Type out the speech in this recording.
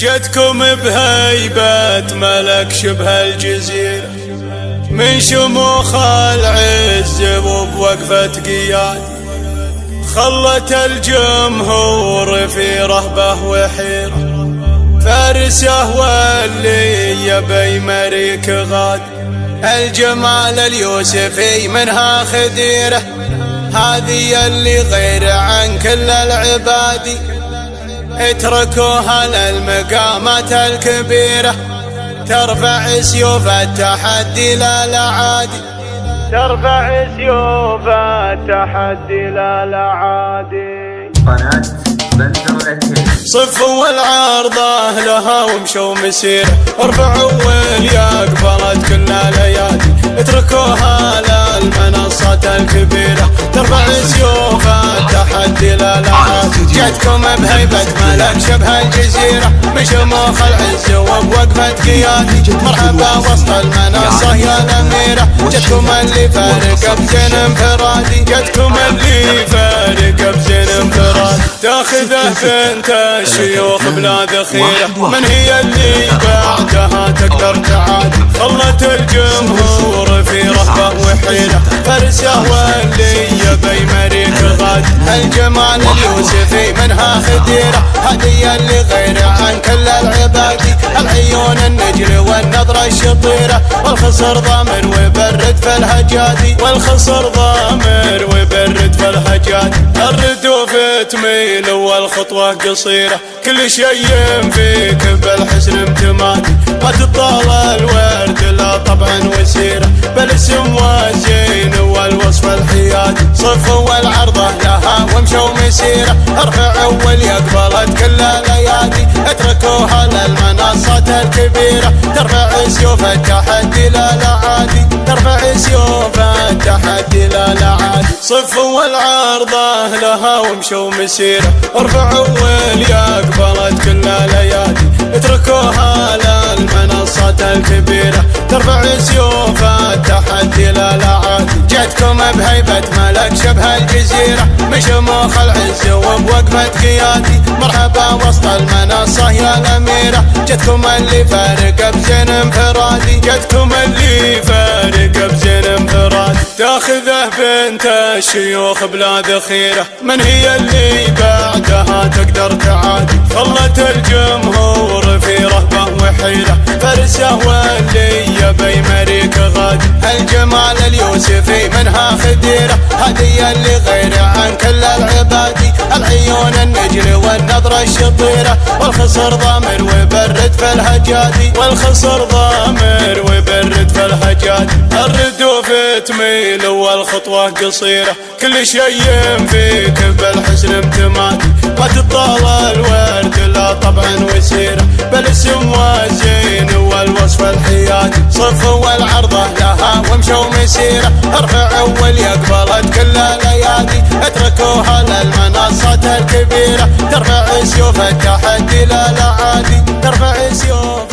جتكم بهيبة ملك شبه الجزيرة، من شموخ العز وبوقفة قياد، خلت الجمهور في رهبة وحيرة. فارسه واللي يبي مريك غاد، الجمال اليوسفي منها خديرة، هذه اللي غير عن كل العباد، اتركوها للمقامات الكبيرة، ترفع سيوف التحدي لا العادي، ترفع سيوف التحدي لا العادي. قناة بندر الهيل صفوا والعارضة لها ومشوا مسيرة، ارفعوا واليا قبلت كل ليالي، اتركوها للمنصات الكبيرة، ترفع سيوف التحدي لا العادي. جتكم بهيبة ملك شبه الجزيرة، من شموخ العز وبوقفة قيادي، مرحبا وسط المنصة يا الأميرة، جتكم اللي فارق بزين انفرادي، جتكم اللي فارق بزين انفرادي. تاخذه بنت الشيوخ بلا ذخيرة، من هي اللي بعدها تقدر تعادي، خلت الجمهور في رهبة وحيرة. فارسه واللي يبي مريك غاد، الجمال اليوسفي منها خديرة، هذه اللي غير عن كل العبادي، العيون النجل والنظرة الشطيرة، والخصر ضامر ويبرد في الهجادي، والخصر ضامر ويبرد في الهجادي. الردوف تميل والخطوة قصيرة، كل شيء فيك بالحسن امتمادي، ما تطال الورد لا طبعا وسيرة، بالاسم والزين والوصف الحيادي. صفوا والعرضة لها ومشوا مسيرة، ارفعوا واللي قبلت كل ليالي، اتركوها للمنصات الكبيرة، ترفع سيوف التحدي لا العادي، ترفع سيوف التحدي لا العادي. صفوا والعرضة لها ومشوا مسيرة، ارفعوا واللي قبلت كل ليالي، اتركوها للمنصات الكبيرة، ترفع سيوف التحدي لا العادي. جتكم بهيبة ملك شبه الجزيرة، من شموخ العز وبوقفة قيادي، مرحبا وسط المنصة يا الأميرة، جتكم اللي فارق بزين انفرادي، جتكم اللي فارق بزين انفرادي. تاخذه بنت الشيوخ بلا ذخيرة، من هي اللي بعدها تقدر تعادي، خلت الجمهور في رهبة وحيرة. فارسه واللي يبي مريك غاد، الجمال اليوسفي منها خديرة، هذه اللي غير عن كل العبادي، العيون النجل والنظرة الشطيرة، والخصر ضامر ويبرد في الهجادي، والخصر ضامر ويبرد في الهجادي. الردوف تميل والخطوة قصيرة، كل شيء فيك بالحسن امتمادي، ما تطال الورد لا طبعا وسيرة، بالاسم والزين والوصف الحيادي. صفوا والعرضة لها ومشوا مسيرة، ارفعوا واللي قبلت كل ليالي، اتركوها للمنصات الكبيرة، ترفع سيوف التحدي لا العادي، ترفع سيوف